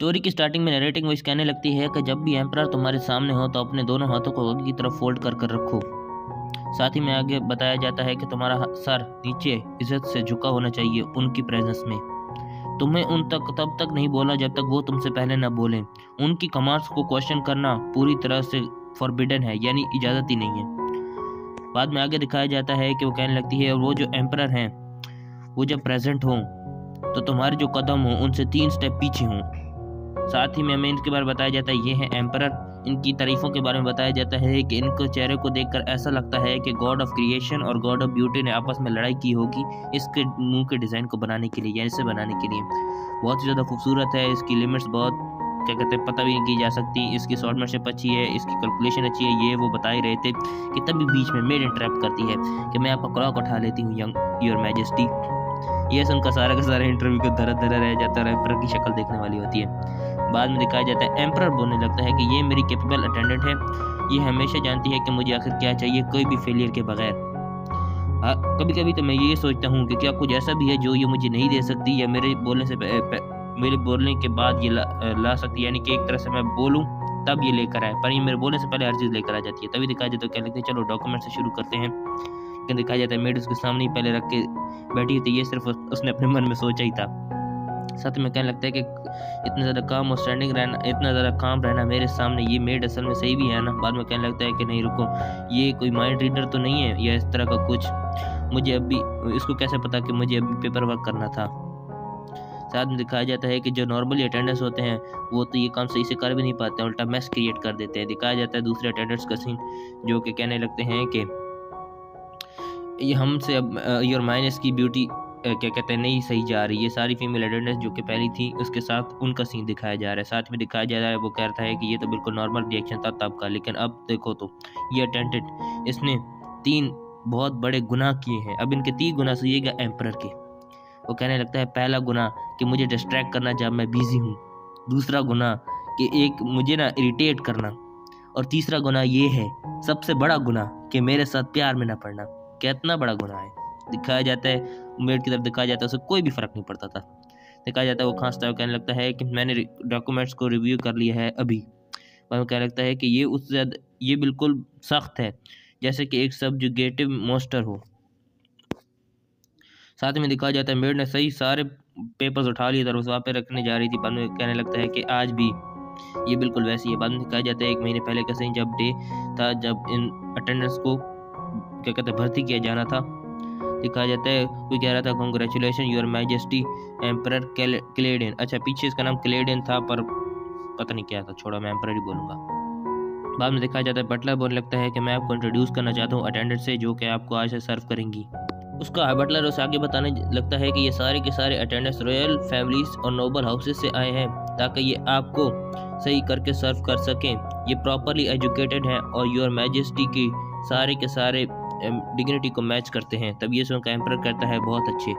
Story की starting में narrating voice कहने लगती है कि जब भी एम्परर तुम्हारे सामने हो तो अपने दोनों हाथों को आगे की तरफ फोल्ड कर कर रखो। साथ ही में आगे बताया जाता है कि तुम्हारा सर नीचे इज्जत से झुका होना चाहिए उनकी प्रेजेंस में। तुम्हें उन तक तब तक नहीं बोलना जब तक वो तुमसे पहले न बोलें। उनकी कमांड्स को क्वेश्चन करना पूरी तरह से फॉरबिडन है, यानी इजाज़त ही नहीं है। बाद में आगे दिखाया जाता है कि वो कहने लगती है, और वो जो एम्परर हैं वो जब प्रेजेंट हों तो तुम्हारे जो कदम हों उनसे 3 स्टेप पीछे हों। साथ ही में हमें इनके बारे में बताया जाता है, ये है एम्परर। इनकी तारीफों के बारे में बताया जाता है कि इनके चेहरे को देखकर ऐसा लगता है कि गॉड ऑफ क्रिएशन और गॉड ऑफ ब्यूटी ने आपस में लड़ाई की होगी इसके मुंह के डिज़ाइन को बनाने के लिए या इसे बनाने के लिए। बहुत ही ज़्यादा खूबसूरत है। इसकी लिमिट्स बहुत क्या कहते हैं पता भी नहीं की जा सकती। इसकी शॉर्टमैनशिप अच्छी है, इसकी कैलकुलेशन अच्छी है। ये वो बता ही रहे थे कि तभी बीच में मेड इंटरप्ट करती है कि मैं आपका क्लॉक उठा लेती हूँ यंग योर मैजेस्टी। ये सुनकर सारा का सारा इंटरव्यू को धरा धरा रह जाता है और एम्परर की शक्ल देखने वाली होती है। बाद में दिखाया जाता है एम्परर बोलने लगता है कि ये मेरी कैपेबल अटेंडेंट है, ये हमेशा जानती है कि मुझे आखिर क्या चाहिए, कोई भी फेलियर के बगैर। कभी कभी तो मैं ये सोचता हूँ कि क्या कुछ ऐसा भी है जो ये मुझे नहीं दे सकती या मेरे बोलने से मेरे बोलने के बाद ये ला सकती है, यानी कि एक तरह से मैं बोलूँ तब ये लेकर आए, पर ये मेरे बोलने से पहले हर चीज़ लेकर आ जाती है। तभी दिखाया जाता है, क्या लगता है चलो डॉक्यूमेंट से शुरू करते हैं। लेकिन दिखाया जाता है मेड उसके सामने ही पहले रख के बैठी थी, ये सिर्फ उसने अपने मन में सोचा ही था। साथ में कहने लगता है कि इतना ज़्यादा काम और स्टैंडिंग रहना, इतना ज़्यादा काम रहना मेरे सामने, ये मेड असल में सही भी है ना। बाद में कहने लगता है कि नहीं रुको, ये कोई माइंड रीडर तो नहीं है या इस तरह का कुछ, मुझे अभी इसको कैसे पता कि मुझे अभी पेपर वर्क करना था। साथ में दिखाया जाता है कि जो नॉर्मली अटेंडेंस होते हैं वो तो ये काम सही से कर भी नहीं पाते, उल्टा मैस क्रिएट कर देते हैं। दिखाया जाता है दूसरे अटेंडेंट्स का सीन जो कि कहने लगते हैं कि ये हमसे अब योर माइनस की ब्यूटी क्या कहते हैं नहीं सही जा रही। ये सारी फीमेल अटेंडेंट्स जो कि पहली थी उसके साथ उनका सीन दिखाया जा रहा है। साथ में दिखाया जा रहा है वो कहता है कि ये तो बिल्कुल नॉर्मल रिएक्शन था तब का, लेकिन अब देखो तो ये अटेंडेंट इसने 3 बहुत बड़े गुनाह किए हैं। अब इनके 3 गुनाह सुनिएगा एम्परर के। वो कहने लगता है पहला गुनाह कि मुझे डिस्ट्रैक्ट करना जब मैं बिजी हूँ, दूसरा गुनाह कि एक मुझे ना इरिटेट करना, और तीसरा गुनाह ये है सबसे बड़ा गुनाह कि मेरे साथ प्यार में ना पड़ना। कितना बड़ा गुनाह है। दिखाया जाता है मेड की तरफ दिखाया जाता है उसे कोई भी फर्क नहीं पड़ता था। दिखाया जाता है वो खांसता है, कहने लगता है कि मैंने डॉक्यूमेंट्स को रिव्यू कर लिया है अभी। वो कहने लगता है कि ये उससे ज़्यादा ये बिल्कुल सख्त है जैसे कि एक सब्जुगेटिव मॉन्स्टर हो। साथ में दिखाया जाता है मेड ने सही सारे पेपर्स उठा लिए और उस वहाँ पे रखने जा रही थी। बाद में कहने लगता है कि आज भी ये बिल्कुल वैसी है। बाद में दिखाया जाता है 1 महीने पहले का सही जब डे था जब इन अटेंडेंस को क्या कहते हैं भर्ती किया जाना था। दिखाया जाता है कोई कह रहा था कॉन्ग्रेचुलेशन योर मैजेस्टी एम्परर क्लेडेन। अच्छा पीछे इसका नाम क्लेडेन था पर पता नहीं क्या था, छोड़ो मैं एम्परर ही बोलूँगा। बाद में दिखाया जाता है बटलर बोलने लगता है कि मैं आपको इंट्रोड्यूस करना चाहता हूँ अटेंडेंट से जो कि आपको आज से सर्व करेंगी। उसका बटलर उसे आगे बताने लगता है कि ये सारे के सारे अटेंडेंट्स रॉयल फैमिलीज और नोबल हाउसेज से आए हैं ताकि ये आपको सही करके सर्व कर सकें। ये प्रॉपरली एजुकेटेड हैं और योर मैजेस्टी की सारे के सारे डिग्निटी को मैच करते हैं। तब ये सुनकर एम्परर कहता है बहुत अच्छे।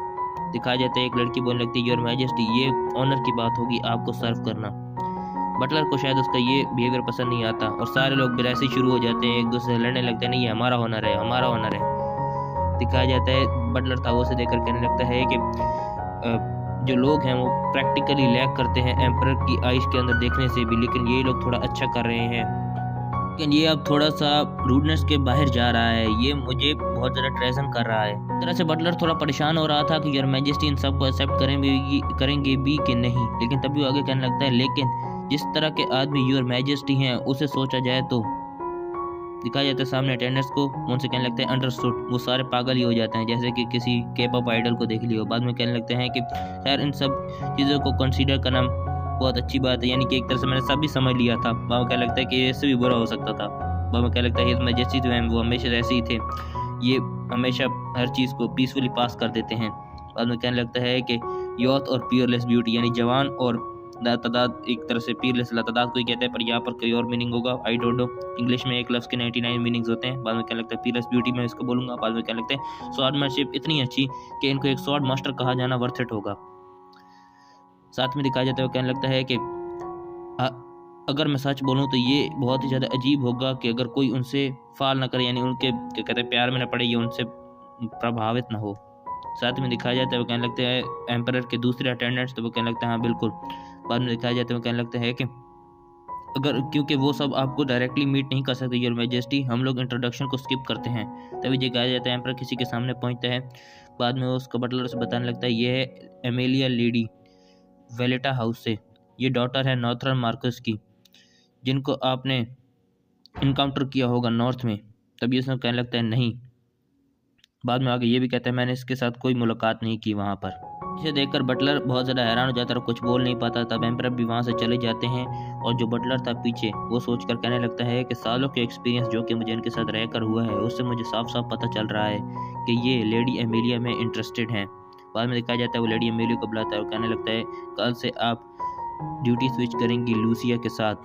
दिखाया जाता है एक लड़की बोलने लगती है योर मैजेस्टी ये ऑनर की बात होगी आपको सर्व करना। बटलर को शायद उसका ये बिहेवियर पसंद नहीं आता और सारे लोग बिरासी शुरू हो जाते हैं, एक दूसरे से लड़ने लगते हैं, नहीं ये हमारा ऑनर है, हमारा ऑनर है। दिखाया जाता है बटलर तावों से देकर कहने लगता है कि जो लोग हैं वो प्रैक्टिकली लैक करते हैं एम्परर की आइश के अंदर देखने से भी, लेकिन ये लोग थोड़ा अच्छा कर रहे हैं। लेकिन ये अब थोड़ा सा रूडनेस के बाहर जा रहा है, ये मुझे बहुत ज़्यादा ट्रेजन कर रहा है। इस तरह से बटलर थोड़ा परेशान हो रहा था कि योर मैजेस्टी इन सबको एक्सेप्ट करेंगे भी कि नहीं। लेकिन तभी वो आगे कहने लगता है लेकिन जिस तरह के आदमी योर मैजेस्टी हैं उसे सोचा जाए तो। दिखाया जाता है सामने अटेंडेंट्स को, उनसे कहने लगते हैं अंडरस्टूड। वो सारे पागल ही हो जाते हैं जैसे कि किसी के-पॉप आइडल को देख लियो। बाद में कहने लगते हैं कि खैर इन सब चीज़ों को कंसीडर करना बहुत अच्छी बात है, यानी कि एक तरह से मैंने सब भी समझ लिया था। बाद में कहने लगता है कि इससे भी बुरा हो सकता था। बाद में कहने लगता है मैजेस्टी जो हैं वो हमेशा ऐसे ही थे, ये हमेशा हर चीज़ को पीसफुली पास कर देते हैं। बाद में कहने लगता है कि यूथ और प्योरलेस ब्यूटी यानी जवान और लातादाद, एक तरह से पीरलेस लातादाद कोई कहता है पर यहाँ पर कोई और मीनिंग होगा, आई डोंट नो। इंग्लिश में एक लफ्ज़ के 99 मीनिंग्स होते हैं। बाद में क्या लगता है पीरलेस ब्यूटी में इसको बोलूँगा। बाद में क्या लगता है स्वॉर्डमैनशिप इतनी अच्छी कि इनको एक स्वॉर्ड मास्टर कहा जाना वर्थ इट होगा। साथ में दिखाया जाता है वो कहने लगता है कि अगर मैं सच बोलूँ तो ये बहुत ही ज़्यादा अजीब होगा कि अगर कोई उनसे फाल ना करे, यानी उनके क्या कहते हैं प्यार में ना पड़े, ये उनसे प्रभावित ना हो। साथ में दिखाया जाता है वो कहने लगते हैं एम्परर के दूसरे अटेंडेंट्स, तो वो कहने लगते हैं हाँ बिल्कुल। बाद में दिखाया जाता है वो कहने लगता है कि अगर क्योंकि वो सब आपको डायरेक्टली मीट नहीं कर सकते योर मैजेस्टी, हम लोग इंट्रोडक्शन को स्किप करते हैं। तभी दिखाया जाता है एम्परर किसी के सामने पहुंचता है। बाद में वो उसका बटलर से बताने लगता है ये है एमेलिया लेडी वेलेटा हाउस से, ये डॉटर है नॉर्थर्न मार्कस की, जिनको आपने इनकाउंटर किया होगा नॉर्थ में। तभी उसने कहने लगता है नहीं। बाद में आगे ये भी कहता है मैंने इसके साथ कोई मुलाकात नहीं की वहाँ पर। इसे देखकर बटलर बहुत ज़्यादा हैरान हो जाता है और कुछ बोल नहीं पाता। तब एम्परर भी वहाँ से चले जाते हैं और जो बटलर था पीछे वो सोचकर कहने लगता है कि सालों के एक्सपीरियंस जो कि मुझे इनके साथ रहकर हुआ है उससे मुझे साफ साफ पता चल रहा है कि ये लेडी एमेलिया में इंटरेस्टेड हैं। बाद में दिखाया जाता है वो लेडी एमेलिया को बुलाता है और कहने लगता है कल से आप ड्यूटी स्विच करेंगी लूसिया के साथ,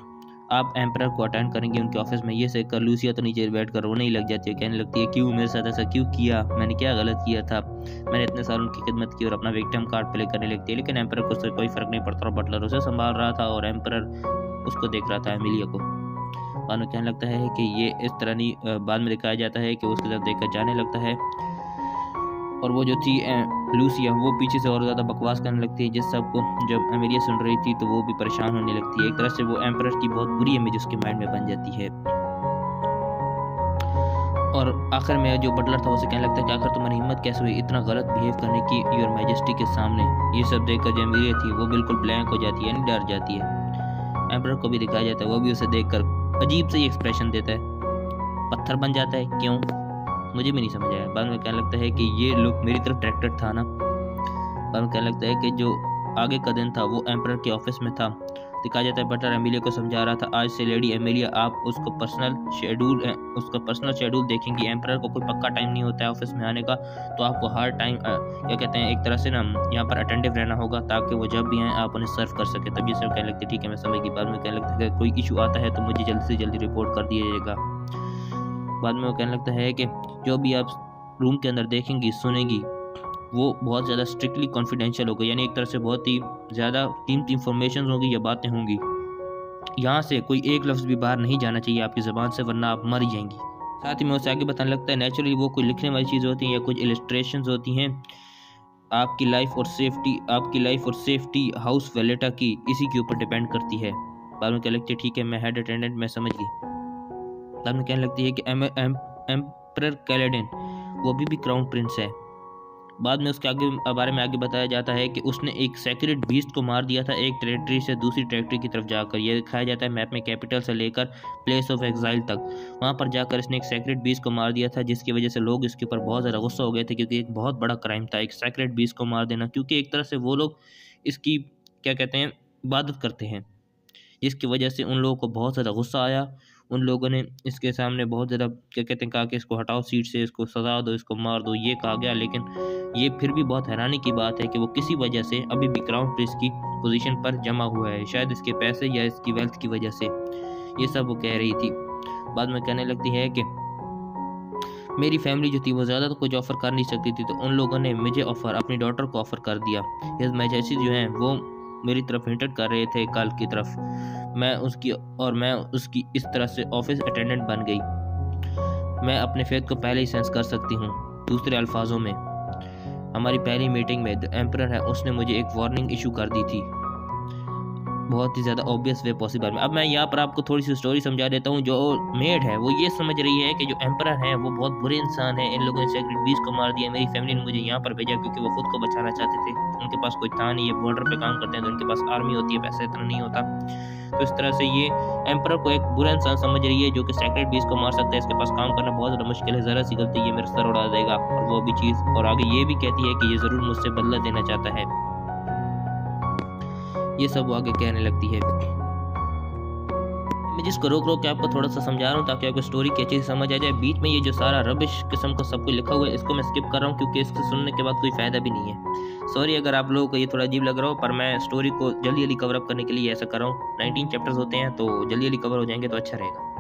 आप एम्परर को अटेंड करेंगे उनके ऑफिस में। ये सहकर लूसिया तो नीचे बैठ कर रोने ही लग जाती है, कहने लगती है क्यों मेरे साथ ऐसा क्यों किया, मैंने क्या गलत किया था, मैंने इतने साल उनकी खिदमत की, और अपना विक्टिम कार्ड प्ले करने लगती है। लेकिन एम्परर को उससे कोई फर्क नहीं पड़ता और बटलर उसे संभाल रहा था और एम्परर उसको देख रहा था एमिलिया को। बाद में कहने लगता है कि ये इस तरह नहीं। बाद में दिखाया जाता है कि उसकी तरफ देखकर जाने लगता है और वो जो थी लूसिया वो पीछे से और ज़्यादा बकवास करने लगती है, जिस सबको जब एमेलिया सुन रही थी तो वो भी परेशान होने लगती है। एक तरह से वो एम्परर की बहुत बुरी इमेज उसके माइंड में बन जाती है। और आखिर में जो बटलर था उसे कहने लगता है कि आखिर तुम्हारी हिम्मत कैसे हुई इतना गलत बिहेव करने की योर मैजेस्टी के सामने। ये सब देखकर जो एमेलिया थी वो बिल्कुल ब्लैंक हो जाती है, यानी डर जाती है। एम्परर को भी दिखाया जाता है वो भी उसे देखकर अजीब से ही एक्सप्रेशन देता है, पत्थर बन जाता है, क्यों मुझे भी नहीं समझ आया। बाद में कहने लगता है कि ये लुक मेरी तरफ डायरेक्टेड था ना। बाद में कहने लगता है कि जो आगे का दिन था वो एम्परर के ऑफिस में था। दिखाया जाता है बटलर एमिलिया को समझा रहा था आज से लेडी एमिलिया आप उसका पर्सनल शेड्यूल देखेंगी। एम्परर को कोई पक्का टाइम नहीं होता है ऑफिस में आने का, तो आपको हर टाइम क्या कहते हैं एक तरह से ना यहाँ पर अटेंटिव रहना होगा ताकि वो जब भी आए आप उन्हें सर्व कर सके। तभी से कहने लगते ठीक है मैं समझ गई। बाद में कहने लगता है कोई इशू आता है तो मुझे जल्दी से जल्दी रिपोर्ट कर दिया जाएगा। बाद में वो कहने लगता है कि जो भी आप रूम के अंदर देखेंगी सुनेंगी वो बहुत ज़्यादा स्ट्रिक्टली कॉन्फिडेंशियल होगा, यानी एक तरह से बहुत ही ज़्यादा कीमती इंफॉर्मेशन होगी या बातें होंगी। यहाँ से कोई एक लफ्ज़ भी बाहर नहीं जाना चाहिए आपकी ज़बान से, वरना आप मर जाएंगी। साथ ही में उसे आगे बताने लगता है नेचुरली वो कोई लिखने वाली चीज़ होती हैं या कुछ इलस्ट्रेशंस होती हैं, आपकी लाइफ और सेफ्टी हाउस वेलेटा की इसी के ऊपर डिपेंड करती है। बाद में कहने लगती है ठीक है मैं हेड अटेंडेंट मैं समझ गई। बाद में कहने लगती है कि एम्परर कैलेडन वो भी क्राउन प्रिंस है। बाद में उसके बारे में आगे बताया जाता है कि उसने एक सेक्रेट बीस्ट को मार दिया था एक टेरिटरी से दूसरी टेरिटरी की तरफ जाकर। यह दिखाया जाता है मैप में कैपिटल से लेकर प्लेस ऑफ एग्जाइल तक, वहाँ पर जाकर इसने एक सेक्रेट बीस्ट को मार दिया था, जिसकी वजह से लोग इसके ऊपर बहुत ज़्यादा गुस्सा हो गए थे क्योंकि एक बहुत बड़ा क्राइम था एक सेक्रेट बीस्ट को मार देना। क्योंकि एक तरह से वो लोग इसकी क्या कहते हैं इबादत करते हैं, जिसकी वजह से उन लोगों को बहुत ज़्यादा गुस्सा आया। उन लोगों ने इसके सामने बहुत ज़्यादा क्या कहते हैं कहा कि इसको हटाओ सीट से, इसको सजा दो, इसको मार दो, ये कहा गया। लेकिन ये फिर भी बहुत हैरानी की बात है कि वो किसी वजह से अभी भी क्राउन प्रिंस की पोजीशन पर जमा हुआ है, शायद इसके पैसे या इसकी वेल्थ की वजह से। ये सब वो कह रही थी। बाद में कहने लगती है कि मेरी फैमिली जो थी वो ज़्यादा तो कुछ ऑफ़र कर नहीं सकती थी, तो उन लोगों ने मुझे अपनी डॉटर को ऑफ़र कर दिया। हिज मैजेस्टी जो हैं वो मेरी तरफ हिंटेड कर रहे थे कल की तरफ, मैं उसकी इस तरह से ऑफिस अटेंडेंट बन गई। मैं अपने फेथ को पहले ही सेंस कर सकती हूँ। दूसरे अल्फाजों में हमारी पहली मीटिंग में द एम्परर है उसने मुझे एक वार्निंग इशू कर दी थी, बहुत ही ज़्यादा ऑब्वियस वे पॉसिबल में। अब मैं यहाँ पर आपको थोड़ी सी स्टोरी समझा देता हूँ। जो मेड है वो ये समझ रही है कि जो एम्परर है वो बहुत बुरे इंसान है, इन लोगों ने सेक्रेट बीस्ट को मार दिया, मेरी फैमिली ने मुझे यहाँ पर भेजा क्योंकि वो खुद को बचाना चाहते थे, उनके पास कोई था नहीं, ये बॉर्डर पे काम करते हैं तो उनके पास आर्मी होती है, पैसा इतना नहीं होता। तो इस तरह से ये एम्परर को एक बुरा इंसान समझ रही है जो कि सेक्रेट बीस्ट को मार सकता है, इसके पास काम करना बहुत ज़्यादा मुश्किल है, ज़रा सी गलती ये मेरा सर उड़ा देगा, और वो भी चीज़। और आगे ये भी कहती है कि ये ज़रूर मुझसे बदला देना चाहता है। ये सब वो आगे कहने लगती है। मैं जिसको रोक के आपको थोड़ा सा समझा रहा हूँ ताकि आपको स्टोरी की अच्छी समझ आ जाए। बीच में ये जो सारा रबिश किस्म का सब कुछ लिखा हुआ है इसको मैं स्किप कर रहा हूँ क्योंकि इसको सुनने के बाद कोई फ़ायदा भी नहीं है। सॉरी अगर आप लोगों को ये थोड़ा अजीब लग रहा हो, पर मैं स्टोरी को जल्दी कवर अप करने के लिए ऐसा कर रहा हूँ। 19 चैप्टर्स होते हैं तो जल्दी कवर हो जाएंगे तो अच्छा रहेगा।